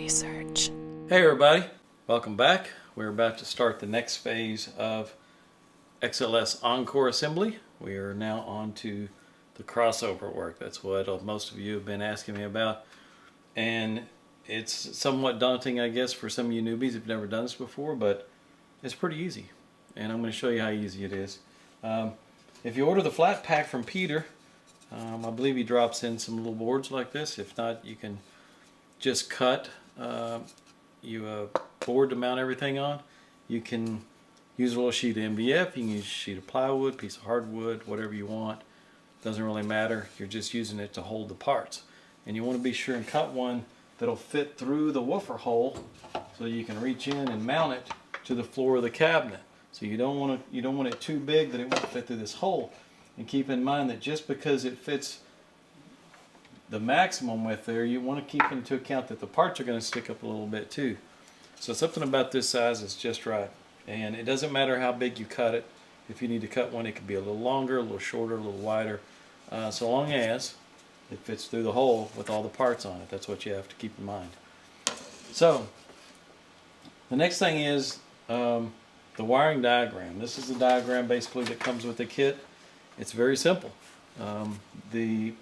research. Hey everybody, welcome back. We're about to start the next phase of XLS Encore assembly. We are now on to the crossover work. That's what most of you have been asking me about. And it's somewhat daunting, I guess, for some of you newbies who've never done this before, but it's pretty easy. And I'm going to show you how easy it is. If you order the flat pack from Peter, I believe he drops in some little boards like this. If not, you can just cut a board to mount everything on. You can use a little sheet of MDF, you can use a sheet of plywood, piece of hardwood, whatever you want. Doesn't really matter. You're just using it to hold the parts. And you want to be sure and cut one that'll fit through the woofer hole so you can reach in and mount it to the floor of the cabinet. So you don't want it too big that it won't fit through this hole. And keep in mind that just because it fits the maximum width there, you want to keep into account that the parts are going to stick up a little bit too. So something about this size is just right. And it doesn't matter how big you cut it. If you need to cut one, it could be a little longer, a little shorter, a little wider, so long as it fits through the hole with all the parts on it. That's what you have to keep in mind. So the next thing is the wiring diagram. This is the diagram basically that comes with the kit. It's very simple. The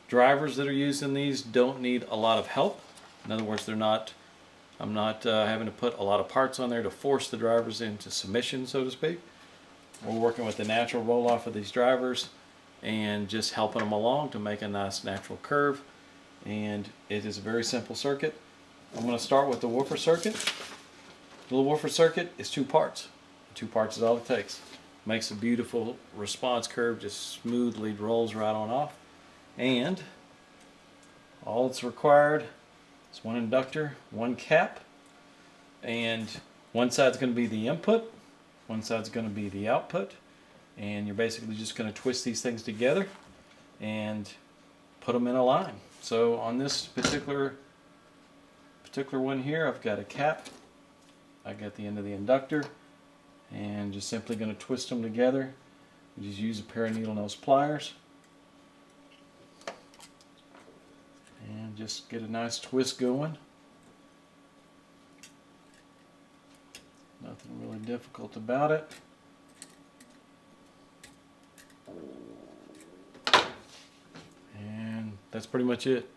drivers that are used in these don't need a lot of help. In other words, I'm not having to put a lot of parts on there to force the drivers into submission, so to speak. We're working with the natural roll off of these drivers and just helping them along to make a nice natural curve. And it is a very simple circuit. I'm going to start with the woofer circuit. The little woofer circuit is 2 parts. 2 parts is all it takes. Makes a beautiful response curve, just smoothly rolls right on off. And all that's required is 1 inductor, 1 cap, and one side's going to be the input, one side's going to be the output, and you're basically just going to twist these things together and put them in a line. So on this particular one here, I've got a cap, I got the end of the inductor, and just simply going to twist them together. You just use a pair of needle nose pliers and just get a nice twist going. Nothing really difficult about it. And that's pretty much it.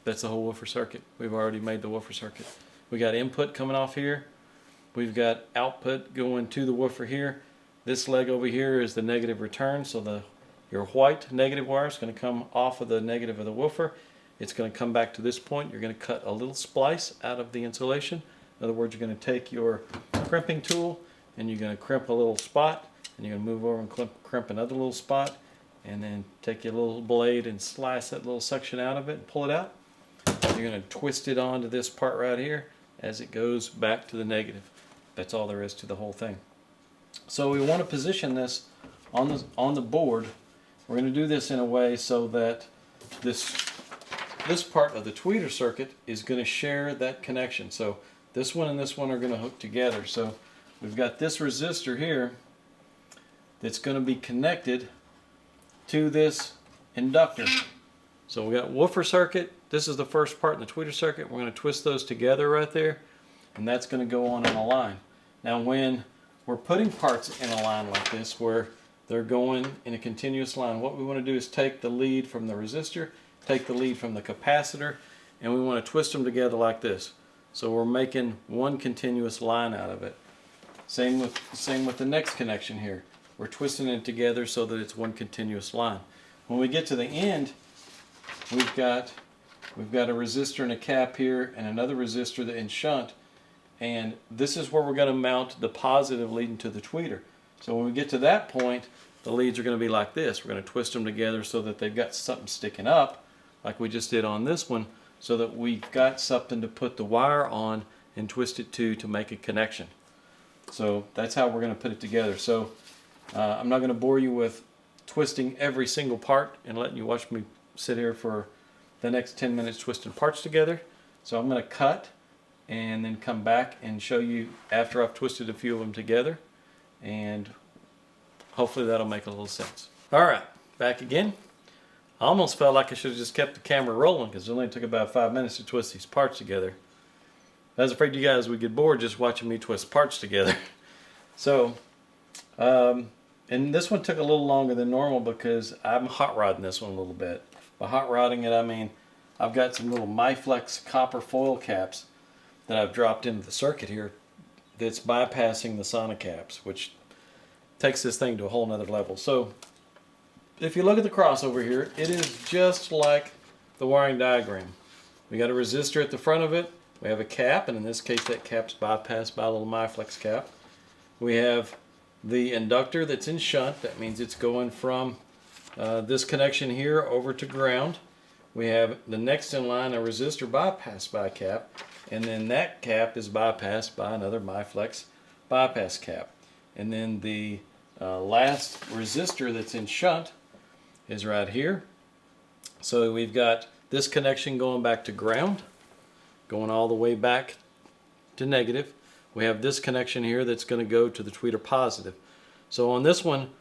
That's the whole woofer circuit. We've already made the woofer circuit. We got input coming off here. We've got output going to the woofer here. This leg over here is the negative return, so your white negative wire is going to come off of the negative of the woofer. It's going to come back to this point. You're going to cut a little splice out of the insulation. In other words, you're going to take your crimping tool and you're going to crimp a little spot, and you're going to move over and crimp another little spot, and then take your little blade and slice that little section out of it and pull it out. You're going to twist it onto this part right here as it goes back to the negative. That's all there is to the whole thing. So we want to position this on the board. We're going to do this in a way so that this part of the tweeter circuit is going to share that connection. So this one and this one are going to hook together. So we've got this resistor here that's going to be connected to this inductor. So we got woofer circuit. This is the first part in the tweeter circuit. We're going to twist those together right there, and that's going to go on in a line. Now when we're putting parts in a line like this where they're going in a continuous line, what we want to do is take the lead from the resistor, take the lead from the capacitor, and we want to twist them together like this. So we're making one continuous line out of it. Same with the next connection here. We're twisting it together so that it's one continuous line. When we get to the end, we've got a resistor and a cap here and another resistor in shunt, and this is where we're going to mount the positive leading to the tweeter. So when we get to that point, the leads are going to be like this. We're going to twist them together so that they've got something sticking up, like we just did on this one, so that we've got something to put the wire on and twist it to make a connection. So that's how we're going to put it together. So I'm not going to bore you with twisting every single part and letting you watch me sit here for the next 10 minutes twisting parts together. So I'm going to cut and then come back and show you after I've twisted a few of them together, and hopefully that'll make a little sense. Alright, back again. I almost felt like I should have just kept the camera rolling because it only took about 5 minutes to twist these parts together. I was afraid you guys would get bored just watching me twist parts together. So, and this one took a little longer than normal because I'm hot rodding this one a little bit. By hot rodding it, I mean I've got some little MyFlex copper foil caps that I've dropped into the circuit here that's bypassing the Sonic caps, which takes this thing to a whole nother level. So if you look at the crossover here, it is just like the wiring diagram. We got a resistor at the front of it. We have a cap, and in this case that cap's bypassed by a little MyFlex cap. We have the inductor that's in shunt. That means it's going from this connection here over to ground. We have the next in line a resistor bypassed by a cap, and then that cap is bypassed by another MyFlex bypass cap. And then the last resistor that's in shunt is right here. So we've got this connection going back to ground, going all the way back to negative. We have this connection here that's going to go to the tweeter positive. So on this one,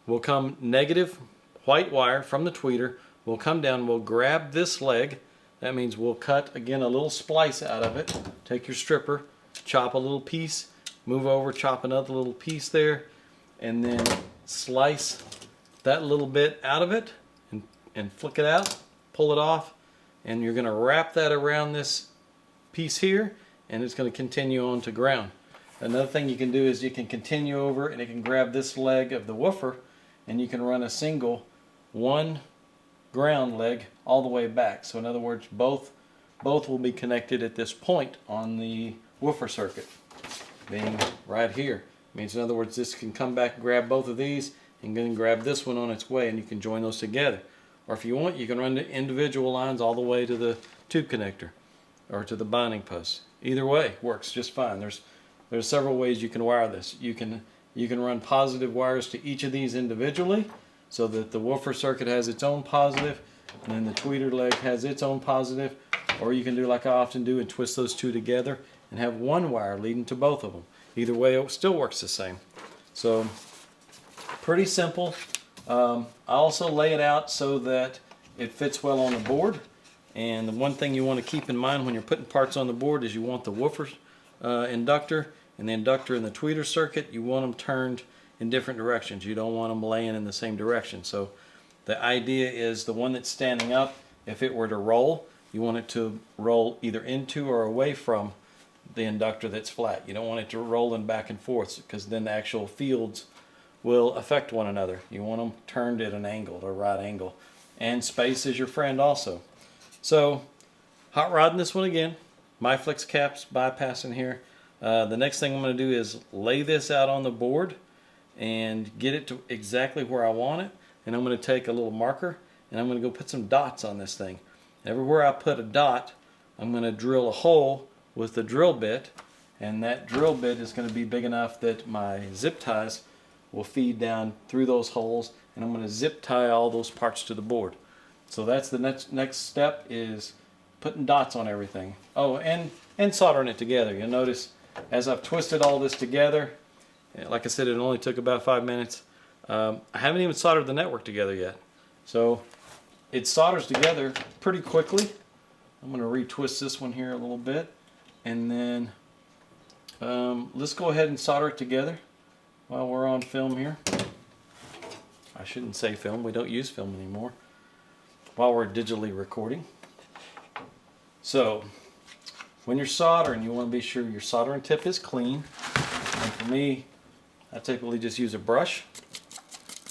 we'll come negative white wire from the tweeter. We'll come down, we'll grab this leg. That means we'll cut, again, a little splice out of it. Take your stripper, chop a little piece, move over, chop another little piece there, and then slice that little bit out of it and flick it out, pull it off, and you're going to wrap that around this piece here, and it's going to continue on to ground. Another thing you can do is you can continue over and you can grab this leg of the woofer and you can run a single one ground leg all the way back. So in other words, both will be connected at this point on the woofer circuit, being right here. Means in other words, this can come back and grab both of these and then grab this one on its way, and you can join those together. Or if you want, you can run the individual lines all the way to the tube connector or to the binding post. Either way works just fine. There's several ways you can wire this. You can run positive wires to each of these individually so that the woofer circuit has its own positive and then the tweeter leg has its own positive, or you can do like I often do and twist those two together and have one wire leading to both of them. Either way, it still works the same. So pretty simple. I also lay it out so that it fits well on the board. And the one thing you want to keep in mind when you're putting parts on the board is you want the woofer inductor and the inductor in the tweeter circuit, you want them turned in different directions. You don't want them laying in the same direction. So the idea is the one that's standing up, if it were to roll, you want it to roll either into or away from the inductor that's flat. You don't want it to roll in back and forth because then the actual fields will affect one another. You want them turned at an angle, a right angle. And space is your friend also. So hot rodding this one again. MyFlex caps bypassing here. The next thing I'm going to do is lay this out on the board and get it to exactly where I want it. And I'm going to take a little marker and I'm going to go put some dots on this thing. Everywhere I put a dot, I'm going to drill a hole with the drill bit, and that drill bit is going to be big enough that my zip ties will feed down through those holes, and I'm going to zip tie all those parts to the board. So that's the next step, is putting dots on everything. Oh, and soldering it together. You'll notice as I've twisted all this together, like I said, it only took about 5 minutes. I haven't even soldered the network together yet. So it solders together pretty quickly. I'm going to retwist this one here a little bit, and then let's go ahead and solder it together while we're on film here. I shouldn't say film, we don't use film anymore while we're digitally recording. So when you're soldering, you want to be sure your soldering tip is clean. And for me, I typically just use a brush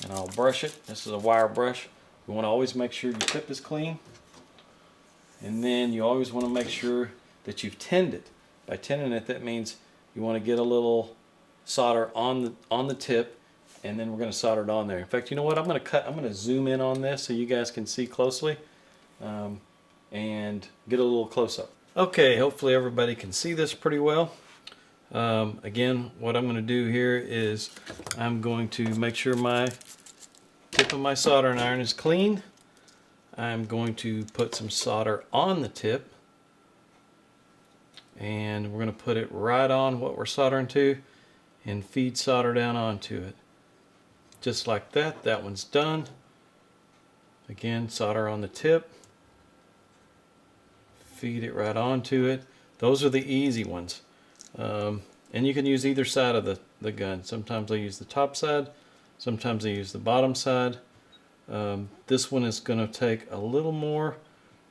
and I'll brush it. This is a wire brush. You want to always make sure your tip is clean, and then you always want to make sure that you've tinned it. By tinning it, that means you want to get a little solder on the tip, and then we're going to solder it on there. In fact, you know what? I'm going to zoom in on this so you guys can see closely and get a little close up. Okay, hopefully everybody can see this pretty well. Again, what I'm going to do here is I'm going to make sure my tip of my soldering iron is clean. I'm going to put some solder on the tip, and we're going to put it right on what we're soldering to and feed solder down onto it. Just like that. That one's done. Again, solder on the tip. Feed it right onto it. Those are the easy ones. And you can use either side of the gun. Sometimes I use the top side. Sometimes I use the bottom side. This one is going to take a little more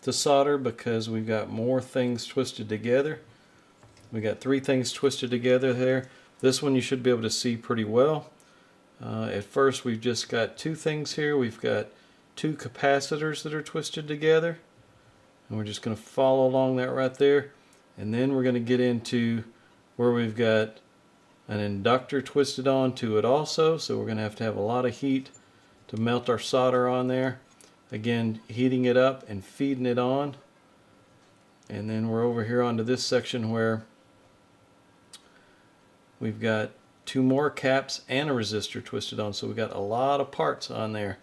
to solder because we've got more things twisted together. We got 3 things twisted together there. This one you should be able to see pretty well. At first we've just got 2 things here. We've got 2 capacitors that are twisted together. And we're just going to follow along that right there. And then we're going to get into where we've got an inductor twisted onto it also. So we're going to have a lot of heat to melt our solder on there. Again, heating it up and feeding it on. And then we're over here onto this section where we've got 2 more caps and a resistor twisted on. So we've got a lot of parts on there,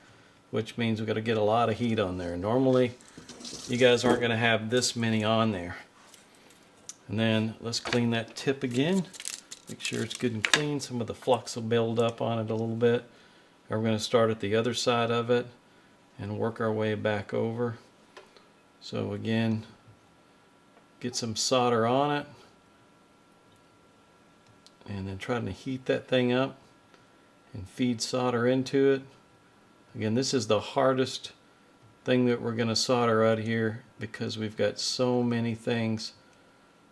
which means we've got to get a lot of heat on there. Normally, you guys aren't going to have this many on there. And then let's clean that tip again. Make sure it's good and clean. Some of the flux will build up on it a little bit. And we're going to start at the other side of it and work our way back over. So again, get some solder on it. And then trying to heat that thing up and feed solder into it. Again, this is the hardest thing that we're going to solder out here because we've got so many things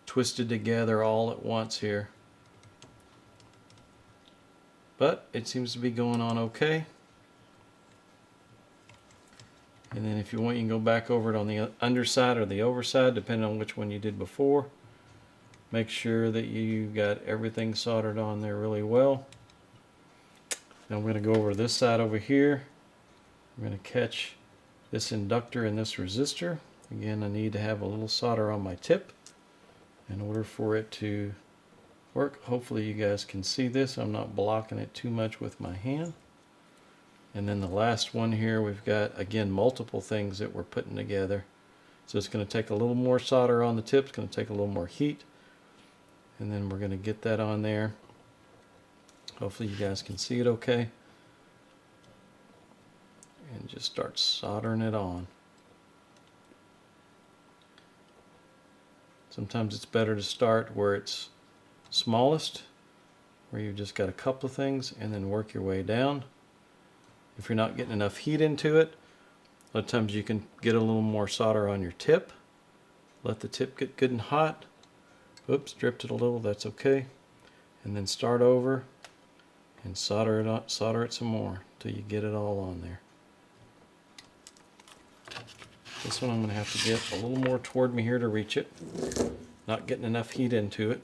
twisted together all at once here. But it seems to be going on okay. And then if you want, you can go back over it on the underside or the overside, depending on which one you did before. Make sure that you got everything soldered on there really well. Now I'm going to go over this side over here. I'm going to catch this inductor and this resistor. Again, I need to have a little solder on my tip in order for it to work. Hopefully you guys can see this. I'm not blocking it too much with my hand. And then the last one here, we've got, again, multiple things that we're putting together. So it's going to take a little more solder on the tip. It's going to take a little more heat. And then we're going to get that on there. Hopefully you guys can see it okay. And just start soldering it on. Sometimes it's better to start where it's smallest, where you've just got a couple of things, and then work your way down. If you're not getting enough heat into it, a lot of times you can get a little more solder on your tip. Let the tip get good and hot. Oops, dripped it a little, that's okay. And then start over and solder it on, solder it some more until you get it all on there. This one I'm going to have to get a little more toward me here to reach it. Not getting enough heat into it.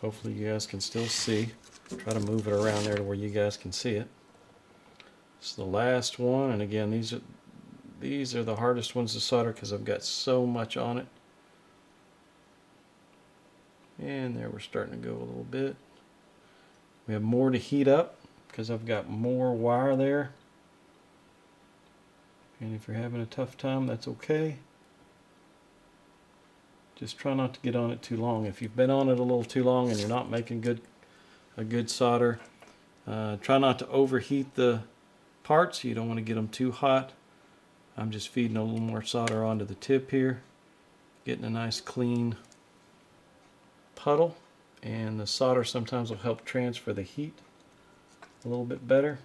Hopefully you guys can still see. Try to move it around there to where you guys can see it. It's the last one, and again, these are the hardest ones to solder because I've got so much on it. And there we're starting to go a little bit. We have more to heat up because I've got more wire there. And if you're having a tough time, that's okay. Just try not to get on it too long. If you've been on it a little too long and you're not making a good solder, try not to overheat the parts. You don't want to get them too hot. I'm just feeding a little more solder onto the tip here, getting a nice clean puddle, and the solder sometimes will help transfer the heat a little bit better.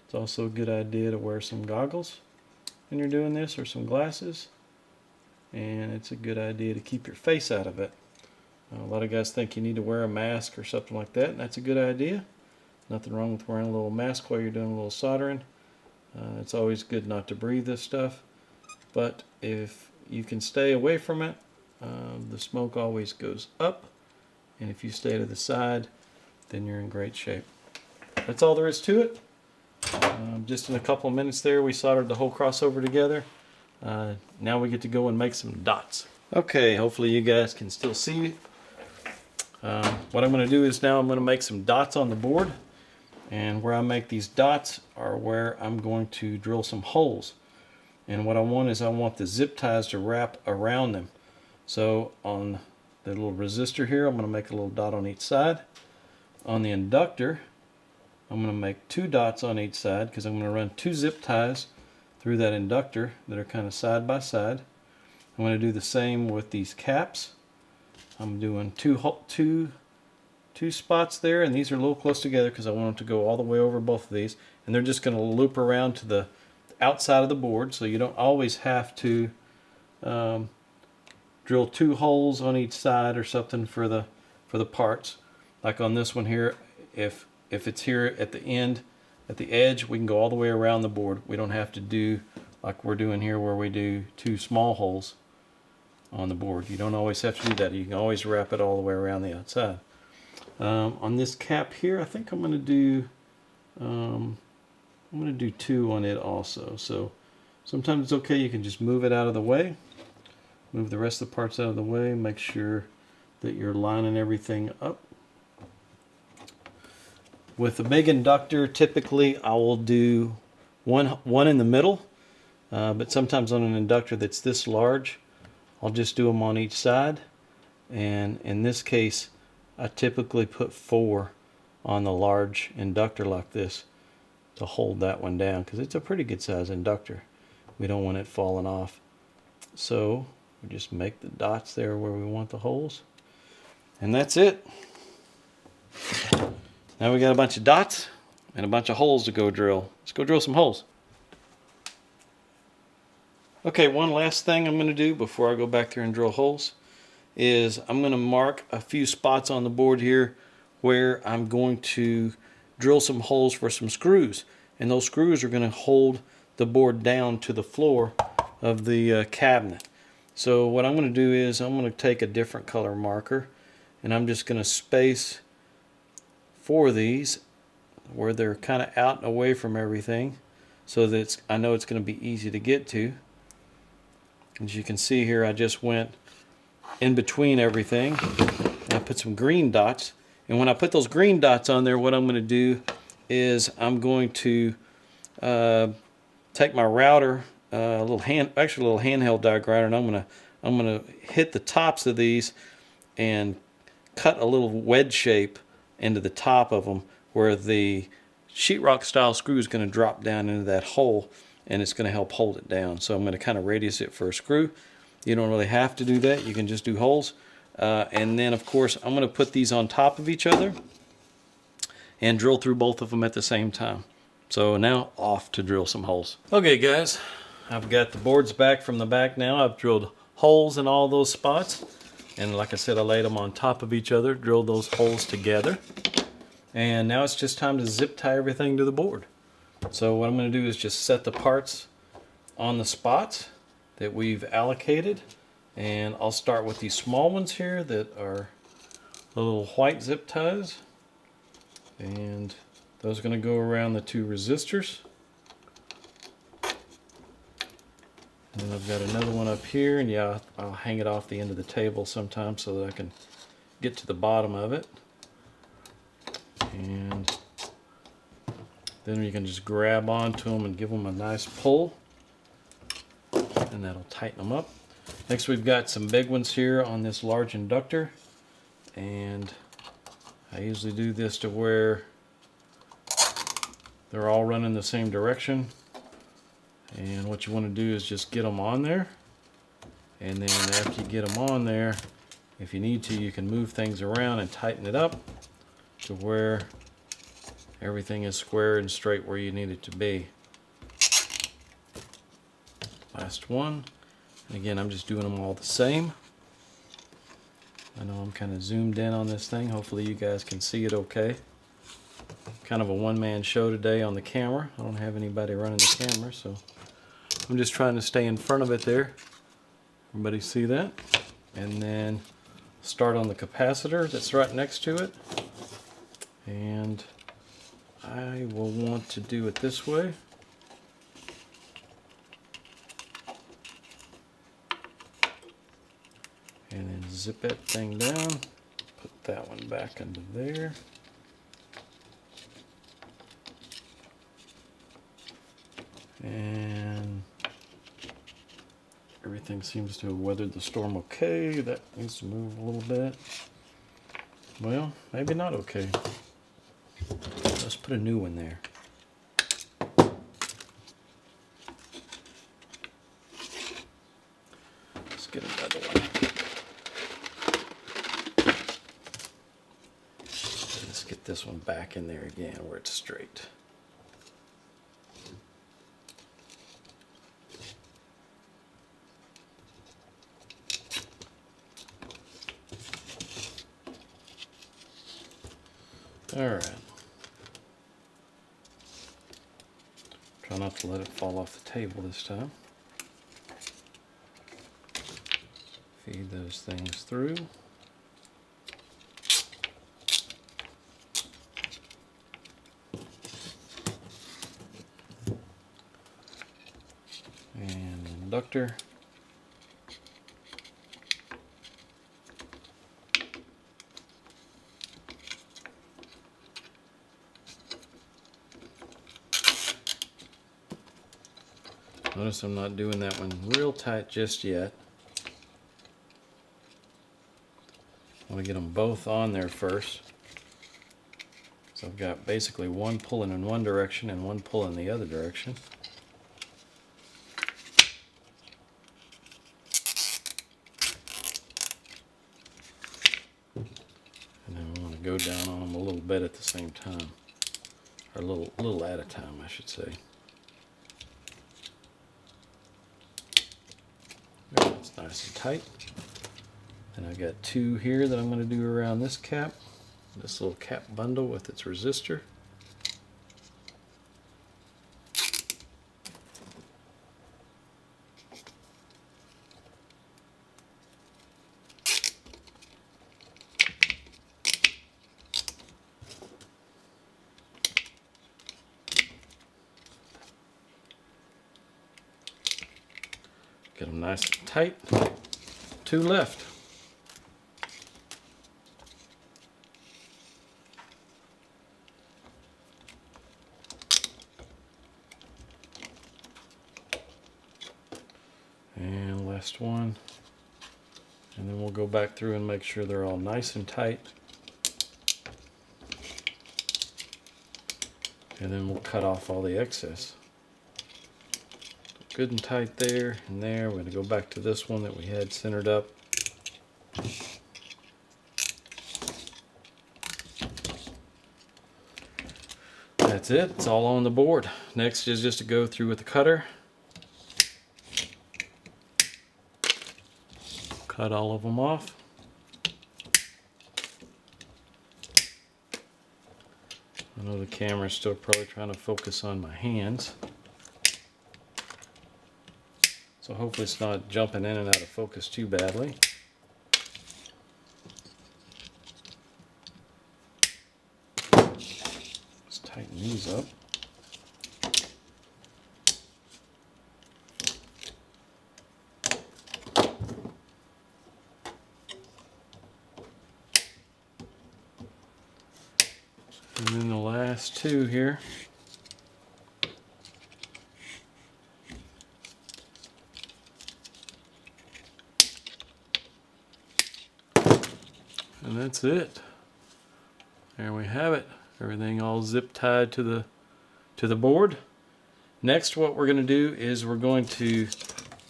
It's also a good idea to wear some goggles when you're doing this, or some glasses, and it's a good idea to keep your face out of it. A lot of guys think you need to wear a mask or something like that, and that's a good idea. Nothing wrong with wearing a little mask while you're doing a little soldering. It's always good not to breathe this stuff, but if you can stay away from it, the smoke always goes up, and if you stay to the side, then you're in great shape. That's all there is to it. Just in a couple of minutes there, we soldered the whole crossover together. Now we get to go and make some dots. Okay, hopefully you guys can still see. What I'm going to do is now I'm going to make some dots on the board. And where I make these dots are where I'm going to drill some holes. And what I want is I want the zip ties to wrap around them. So on the little resistor here, I'm going to make a little dot on each side. On the inductor, I'm going to make 2 dots on each side because I'm going to run 2 zip ties through that inductor that are kind of side by side. I'm going to do the same with these caps. I'm doing two spots there, and these are a little close together because I want them to go all the way over both of these, and they're just going to loop around to the outside of the board, so you don't always have to drill 2 holes on each side or something for the parts. Like on this one here, if it's here at the end, at the edge, we can go all the way around the board. We don't have to do like we're doing here where we do 2 small holes on the board. You don't always have to do that. You can always wrap it all the way around the outside. On this cap here, I think I'm going to do 2 on it also. So sometimes it's okay, you can just move it out of the way. Move the rest of the parts out of the way. Make sure that you're lining everything up. With a big inductor, typically I will do one in the middle, but sometimes on an inductor that's this large, I'll just do them on each side. And in this case, I typically put 4 on the large inductor like this to hold that one down, because it's a pretty good size inductor. We don't want it falling off. So we just make the dots there where we want the holes. And that's it. Now we got a bunch of dots and a bunch of holes to go drill. Let's go drill some holes. Okay, one last thing I'm going to do before I go back there and drill holes is I'm going to mark a few spots on the board here where I'm going to drill some holes for some screws. And those screws are going to hold the board down to the floor of the cabinet. So what I'm going to do is I'm going to take a different color marker, and I'm just going to space 4 of these where they're kind of out and away from everything, so that I know it's going to be easy to get to. As you can see here, I just went in between everything. I put some green dots, and when I put those green dots on there, what I'm going to do is I'm going to take my router, a little handheld die grinder, and I'm gonna hit the tops of these and cut a little wedge shape into the top of them, where the sheetrock style screw is going to drop down into that hole, and it's going to help hold it down. So I'm going to kind of radius it for a screw. You don't really have to do that. You can just do holes. And then, of course, I'm going to put these on top of each other and drill through both of them at the same time. So now off to drill some holes. Okay, guys, I've got the boards back from the back now. I've drilled holes in all those spots. And like I said, I laid them on top of each other, drilled those holes together. And now it's just time to zip tie everything to the board. So what I'm going to do is just set the parts on the spots that we've allocated. And I'll start with these small ones here that are the little white zip ties. And those are going to go around the 2 resistors. And I've got another one up here, and yeah, I'll hang it off the end of the table sometimes so that I can get to the bottom of it. And then you can just grab onto them and give them a nice pull, and that'll tighten them up. Next, we've got some big ones here on this large inductor, and I usually do this to where they're all running the same direction. And what you want to do is just get them on there, and then after you get them on there, if you need to, you can move things around and tighten it up to where everything is square and straight where you need it to be. Last one. And again, I'm just doing them all the same. I know I'm kind of zoomed in on this thing. Hopefully you guys can see it okay. Kind of a one-man show today on the camera. I don't have anybody running the camera, so I'm just trying to stay in front of it there. Everybody see that? And then start on the capacitor that's right next to it. And I will want to do it this way. And then zip that thing down. Put that one back into there. And everything seems to have weathered the storm okay. That needs to move a little bit. Well, maybe not okay. Let's put a new one there. Let's get another one. Let's get this one back in there again where it's straight. All right. Try not to let it fall off the table this time. Feed those things through. And inductor. Notice I'm not doing that one real tight just yet. I want to get them both on there first. So I've got basically one pulling in one direction and one pulling the other direction. And then we want to go down on them a little bit at the same time. Or a little at a time, I should say. That's nice and tight. And I've got two here that I'm going to do around this cap. This little cap bundle with its resistor. Get them nice and tight. Two left. And last one. And then we'll go back through and make sure they're all nice and tight. And then we'll cut off all the excess. Good and tight there and there. We're going to go back to this one that we had centered up. That's it. It's all on the board. Next is just to go through with the cutter. Cut all of them off. I know the camera's still probably trying to focus on my hands. So hopefully it's not jumping in and out of focus too badly. Let's tighten these up. And then the last two here. And that's it. There we have it. Everything all zip tied to the board. Next, what we're going to do is we're going to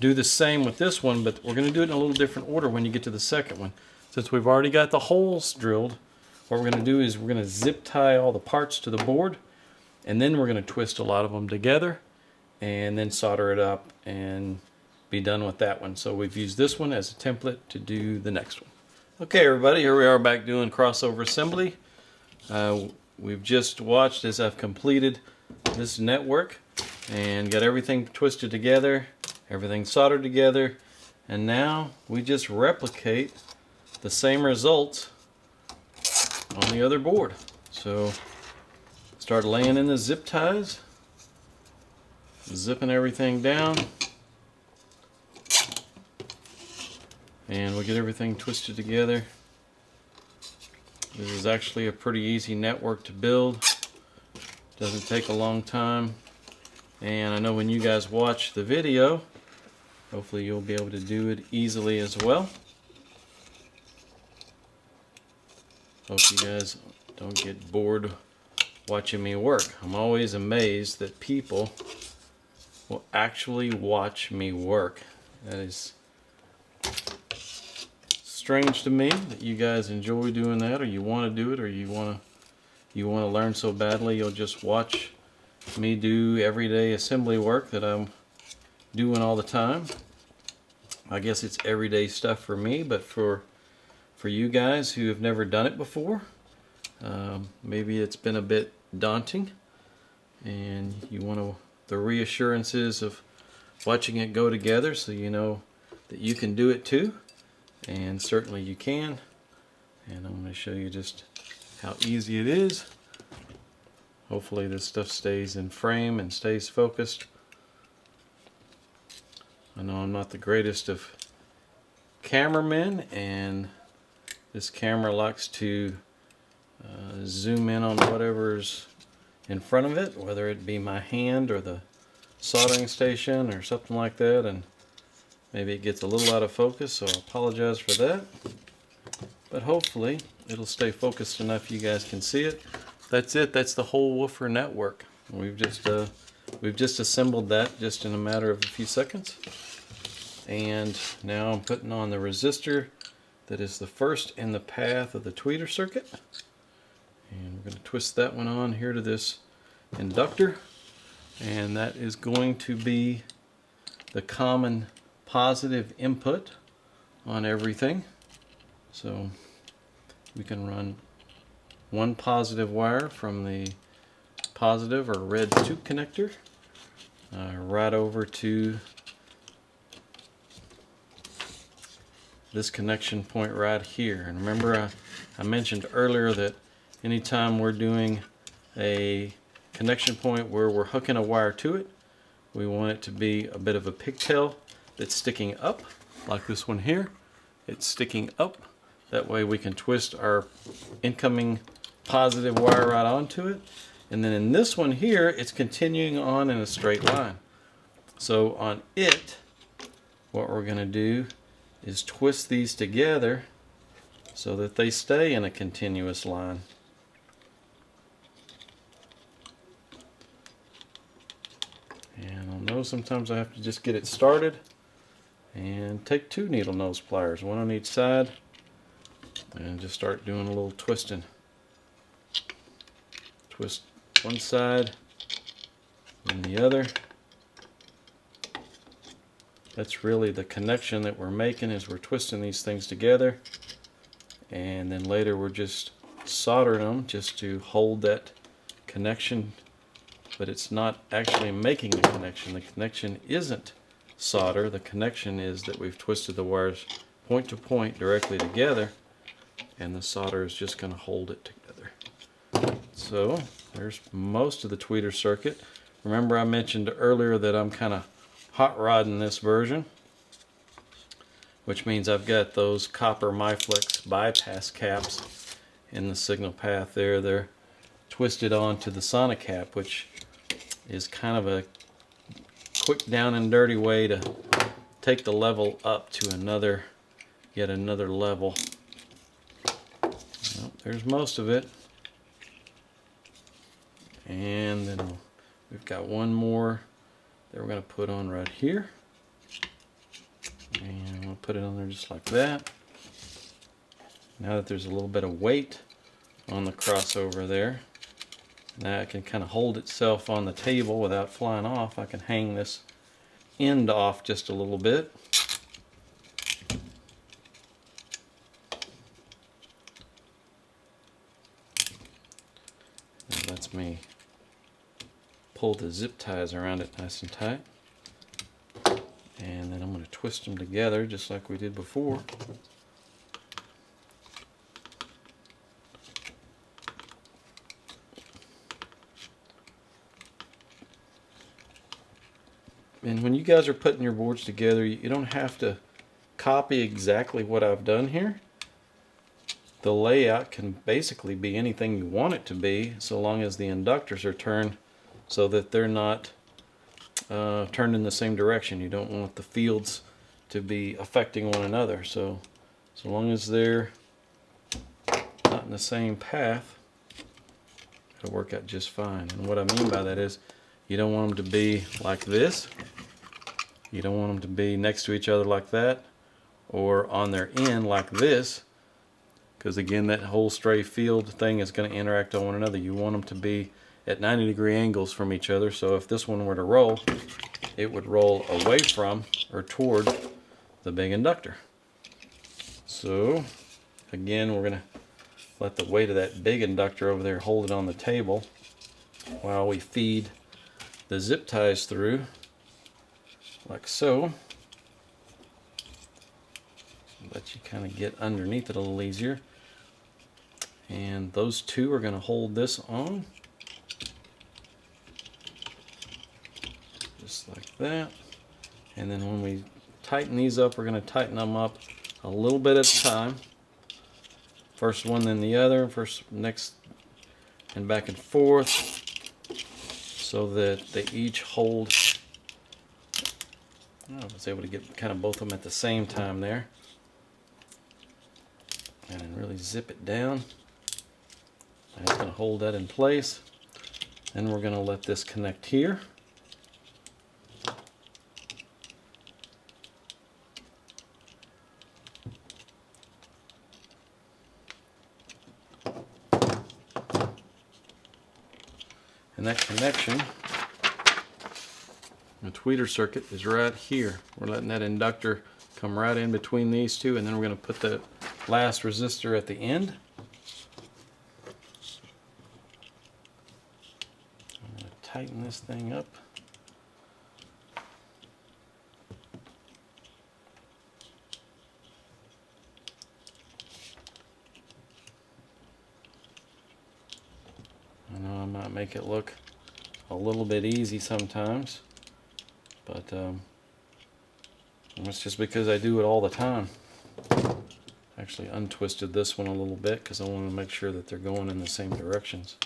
do the same with this one, but we're going to do it in a little different order when you get to the second one. Since we've already got the holes drilled, what we're going to do is we're going to zip tie all the parts to the board, and then we're going to twist a lot of them together and then solder it up and be done with that one. So we've used this one as a template to do the next one. Okay, everybody, here we are back doing crossover assembly. We've just watched as I've completed this network and got everything twisted together, everything soldered together, and now we just replicate the same results on the other board. So start laying in the zip ties, zipping everything down. And we'll get everything twisted together. This is actually a pretty easy network to build. Doesn't take a long time. And I know when you guys watch the video, hopefully you'll be able to do it easily as well. Hope you guys don't get bored watching me work. I'm always amazed that people will actually watch me work. That is strange to me that you guys enjoy doing that, or you want to do it, or you want to learn so badly you'll just watch me do everyday assembly work that I'm doing all the time. I guess it's everyday stuff for me, but for you guys who have never done it before, maybe it's been a bit daunting, and you want the reassurances of watching it go together so you know that you can do it too. And certainly you can. And I'm going to show you just how easy it is. Hopefully this stuff stays in frame and stays focused. I know I'm not the greatest of cameramen, and this camera likes to zoom in on whatever's in front of it, whether it be my hand or the soldering station or something like that, and maybe it gets a little out of focus, so I apologize for that. But hopefully it'll stay focused enough you guys can see it. That's it. That's the whole woofer network. We've just assembled that just in a matter of a few seconds. And now I'm putting on the resistor that is the first in the path of the tweeter circuit. And we're going to twist that one on here to this inductor. And that is going to be the common positive input on everything. So we can run one positive wire from the positive or red tube connector right over to this connection point right here. And remember, I mentioned earlier that anytime we're doing a connection point where we're hooking a wire to it, we want it to be a bit of a pigtail that's sticking up, like this one here. It's sticking up. That way we can twist our incoming positive wire right onto it. And then in this one here, it's continuing on in a straight line. So on it, what we're going to do is twist these together so that they stay in a continuous line. And I'll know sometimes I have to just get it started and take 2 needle nose pliers, one on each side, and just start doing a little twisting. Twist one side and the other. That's really the connection that we're making, is we're twisting these things together, and then later we're just soldering them just to hold that connection, but it's not actually making the connection. The connection isn't solder. The connection is that we've twisted the wires point to point directly together, and the solder is just going to hold it together. So there's most of the tweeter circuit. Remember I mentioned earlier that I'm kind of hot rodding this version, which means I've got those copper MyFlex bypass caps in the signal path there. They're twisted onto the Sonic cap, which is kind of a quick down and dirty way to take the level up to yet another level. Well, there's most of it. And then we've got one more that we're going to put on right here. And we'll put it on there just like that. Now that there's a little bit of weight on the crossover there, now it can kind of hold itself on the table without flying off. I can hang this end off just a little bit. That lets me pull the zip ties around it nice and tight. And then I'm going to twist them together just like we did before. And when you guys are putting your boards together, you don't have to copy exactly what I've done here. The layout can basically be anything you want it to be, so long as the inductors are turned so that they're not turned in the same direction. You don't want the fields to be affecting one another. So long as they're not in the same path, It'll work out just fine. And what I mean by that is you don't want them to be like this. You don't want them to be next to each other like that, or on their end like this, because again that whole stray field thing is going to interact on one another. You want them to be at 90-degree angles from each other, so if this one were to roll, it would roll away from or toward the big inductor. So again, we're going to let the weight of that big inductor over there hold it on the table while we feed the zip ties through, like so. Let you kind of get underneath it a little easier. And those two are going to hold this on. Just like that. And then when we tighten these up, we're going to tighten them up a little bit at a time. First one, then the other, first, next, and back and forth, so that they each hold. I was able to get kind of both of them at the same time there. And then really zip it down. That's going to hold that in place. Then we're going to let this connect here. And that connection, the tweeter circuit, is right here. We're letting that inductor come right in between these two, and then we're going to put the last resistor at the end. I'm going to tighten this thing up. I know I might make it look a little bit easy sometimes, but it's just because I do it all the time. Actually untwisted this one a little bit because I want to make sure that they're going in the same directions.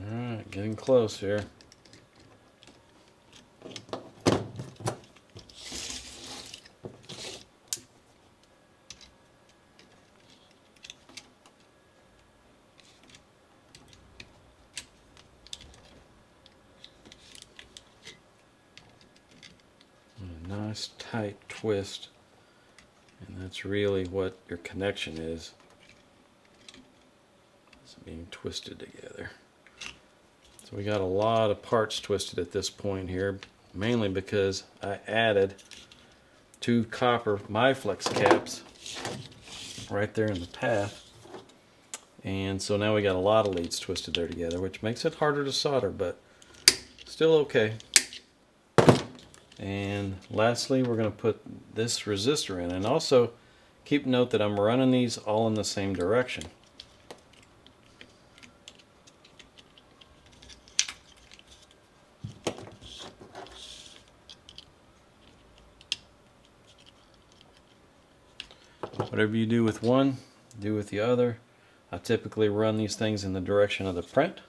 Alright, getting close here. Nice tight twist, and that's really what your connection is. It's being twisted together. So we got a lot of parts twisted at this point here, mainly because I added 2 copper MyFlex caps right there in the path, and so now we got a lot of leads twisted there together, which makes it harder to solder, but still okay. And lastly, we're going to put this resistor in, and also keep note that I'm running these all in the same direction. Whatever you do with one, do with the other. I typically run these things in the direction of the print.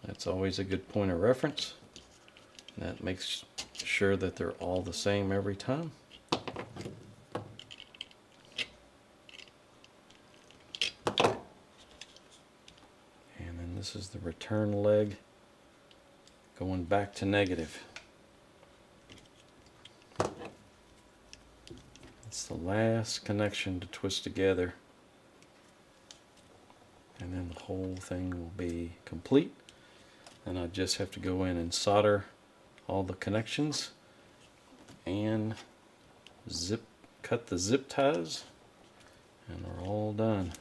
That's always a good point of reference. That makes sure that they're all the same every time. And then this is the return leg going back to negative. It's the last connection to twist together, and then the whole thing will be complete. And I just have to go in and solder all the connections and cut the zip ties, and we're all done.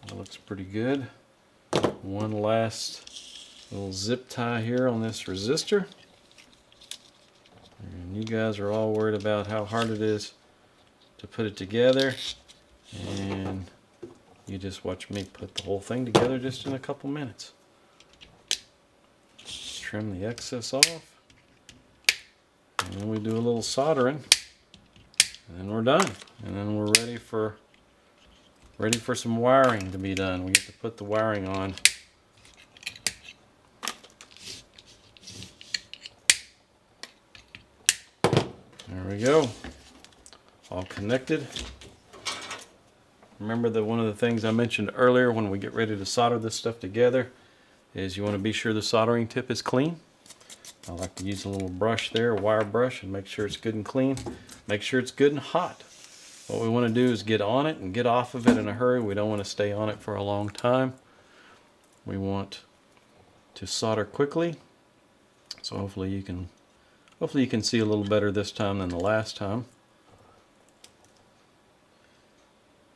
That looks pretty good. One last little zip tie here on this resistor, and you guys are all worried about how hard it is to put it together, and you just watch me put the whole thing together just in a couple minutes. Trim the excess off, and then we do a little soldering, and then we're done, and then we're ready for some wiring to be done. We get to put the wiring on. There we go. All connected. Remember that one of the things I mentioned earlier when we get ready to solder this stuff together is you want to be sure the soldering tip is clean. I like to use a little brush there, a wire brush, and make sure it's good and clean. Make sure it's good and hot. What we want to do is get on it and get off of it in a hurry. We don't want to stay on it for a long time. We want to solder quickly. So hopefully you can see a little better this time than the last time.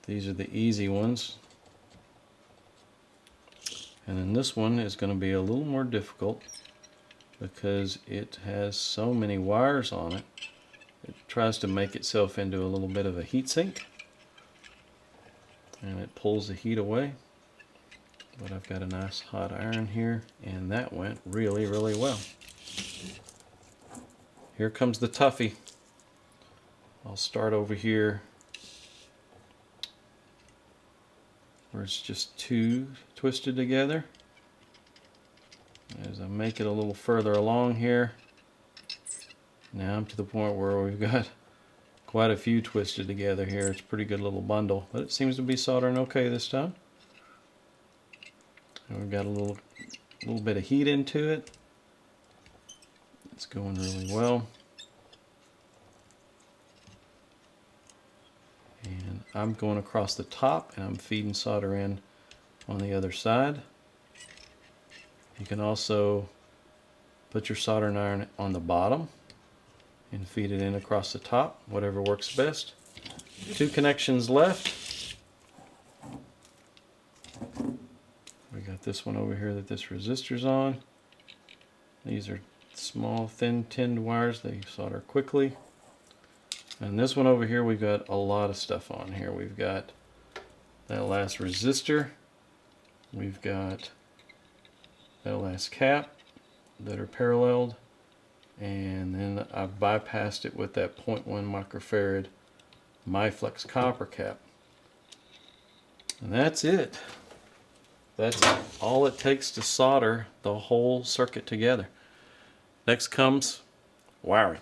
These are the easy ones. And then this one is going to be a little more difficult because it has so many wires on it. It tries to make itself into a little bit of a heat sink. And it pulls the heat away. But I've got a nice hot iron here, and that went really, really well. Here comes the toughie. I'll start over here where it's just two twisted together. As I make it a little further along here, now I'm to the point where we've got quite a few twisted together here. It's a pretty good little bundle, but it seems to be soldering okay this time. And we've got a little bit of heat into it. It's going really well. And I'm going across the top and I'm feeding solder in on the other side. You can also put your soldering iron on the bottom and feed it in across the top, whatever works best. Two connections left. We got this one over here that this resistor's on. These are small, thin tinned wires. They solder quickly. And this one over here, we've got a lot of stuff on here. We've got that last resistor. We've got that last cap that are paralleled. And then I've bypassed it with that 0.1 microfarad MyFlex copper cap. And that's it. That's all it takes to solder the whole circuit together. Next comes wiring.